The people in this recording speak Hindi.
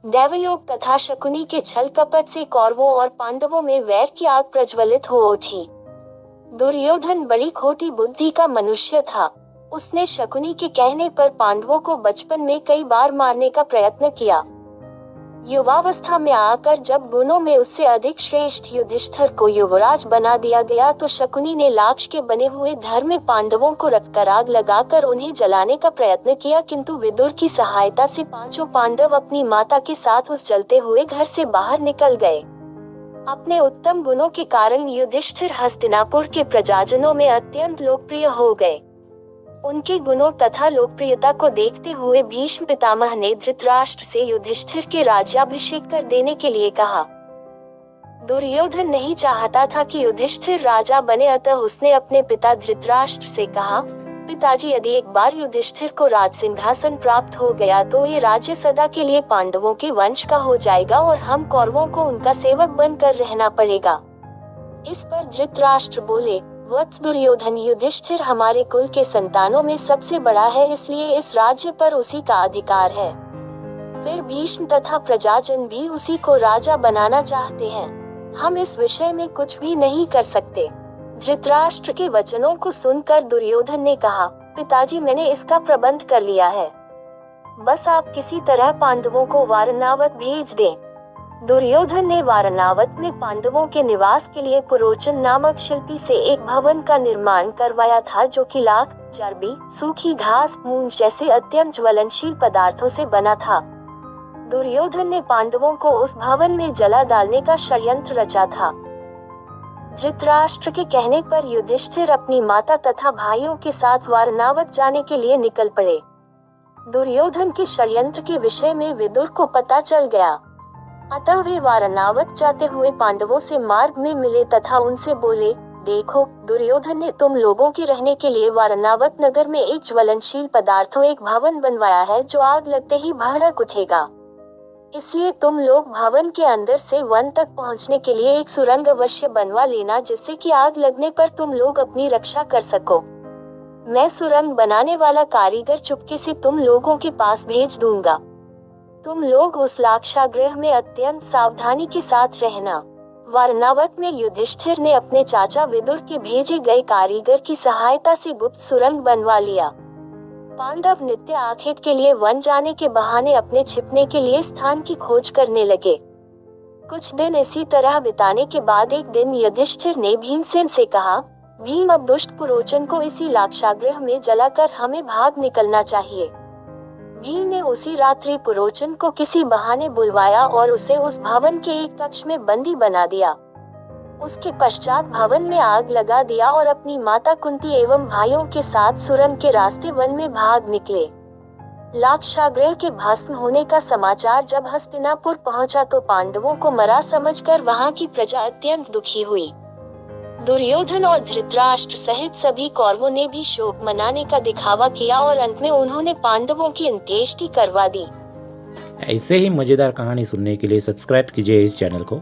दैवयोग तथा शकुनी के छल कपट से कौरवों और पांडवों में वैर की आग प्रज्वलित हो उठी। दुर्योधन बड़ी खोटी बुद्धि का मनुष्य था। उसने शकुनी के कहने पर पांडवों को बचपन में कई बार मारने का प्रयत्न किया। युवावस्था में आकर जब गुणों में उससे अधिक श्रेष्ठ युधिष्ठिर को युवराज बना दिया गया तो शकुनी ने लाक्ष के बने हुए घर में पांडवों को रखकर आग लगाकर उन्हें जलाने का प्रयत्न किया, किंतु विदुर की सहायता से पांचों पांडव अपनी माता के साथ उस जलते हुए घर से बाहर निकल गए। अपने उत्तम गुणों के कारण युधिष्ठिर हस्तिनापुर के प्रजाजनों में अत्यंत लोकप्रिय हो गए। उनके गुणों तथा लोकप्रियता को देखते हुए भीष्म पितामह ने धृतराष्ट्र से युधिष्ठिर के राज्याभिषेक कर देने के लिए कहा। दुर्योधन नहीं चाहता था कि युधिष्ठिर राजा बने, अतः उसने अपने पिता धृतराष्ट्र से कहा, पिताजी, यदि एक बार युधिष्ठिर को राज सिंहासन प्राप्त हो गया तो ये राज्य सदा के लिए पांडवों के वंश का हो जाएगा और हम कौरवों को उनका सेवक बनकर रहना पड़ेगा। इस पर धृतराष्ट्र बोले, वत्स दुर्योधन, युधिष्ठिर हमारे कुल के संतानों में सबसे बड़ा है, इसलिए इस राज्य पर उसी का अधिकार है। फिर भीष्म तथा प्रजाजन भी उसी को राजा बनाना चाहते हैं। हम इस विषय में कुछ भी नहीं कर सकते। धृतराष्ट्र के वचनों को सुनकर दुर्योधन ने कहा, पिताजी, मैंने इसका प्रबंध कर लिया है। बस आप किसी तरह पांडवों को वारणावत भेज दें। दुर्योधन ने वारणावत में पांडवों के निवास के लिए पुरोचन नामक शिल्पी से एक भवन का निर्माण करवाया था, जो कि लाख, चर्बी, सूखी घास, मूंज जैसे अत्यंत ज्वलनशील पदार्थों से बना था। दुर्योधन ने पांडवों को उस भवन में जला डालने का षड्यंत्र रचा था। धृतराष्ट्र के कहने पर युधिष्ठिर अपनी माता तथा भाइयों के साथ वारणावत जाने के लिए निकल पड़े। दुर्योधन के षड्यंत्र के विषय में विदुर को पता चल गया, अतः वे वारणावत जाते हुए पांडवों से मार्ग में मिले तथा उनसे बोले, देखो, दुर्योधन ने तुम लोगों के रहने के लिए वारणावत नगर में एक ज्वलनशील पदार्थों एक भवन बनवाया है, जो आग लगते ही भड़क उठेगा। इसलिए तुम लोग भवन के अंदर से वन तक पहुंचने के लिए एक सुरंग अवश्य बनवा लेना, जिससे कि आग लगने पर तुम लोग अपनी रक्षा कर सको। मैं सुरंग बनाने वाला कारीगर चुपके से तुम लोगों के पास भेज दूंगा। तुम लोग उस लाक्षागृह में अत्यंत सावधानी के साथ रहना। वारणावत में युधिष्ठिर ने अपने चाचा विदुर के भेजे गए कारीगर की सहायता से गुप्त सुरंग बनवा लिया। पांडव नित्य आखेट के लिए वन जाने के बहाने अपने छिपने के लिए स्थान की खोज करने लगे। कुछ दिन इसी तरह बिताने के बाद एक दिन युधिष्ठिर ने भीमसेन से कहा, भीम, अब दुष्ट पुरोचन को इसी लाक्षागृह में जलाकर हमें भाग निकलना चाहिए। भीम ने उसी रात्रि पुरोचन को किसी बहाने बुलवाया और उसे उस भवन के एक कक्ष में बंदी बना दिया। उसके पश्चात भवन में आग लगा दिया और अपनी माता कुंती एवं भाइयों के साथ सुरंग के रास्ते वन में भाग निकले। लाक्षागृह के भस्म होने का समाचार जब हस्तिनापुर पहुंचा तो पांडवों को मरा समझकर वहां की प्रजा अत्यंत दुखी हुई। दुर्योधन और धृतराष्ट्र सहित सभी कौरवों ने भी शोक मनाने का दिखावा किया और अंत में उन्होंने पांडवों की अंत्येष्टि करवा दी। ऐसे ही मजेदार कहानी सुनने के लिए सब्सक्राइब कीजिए इस चैनल को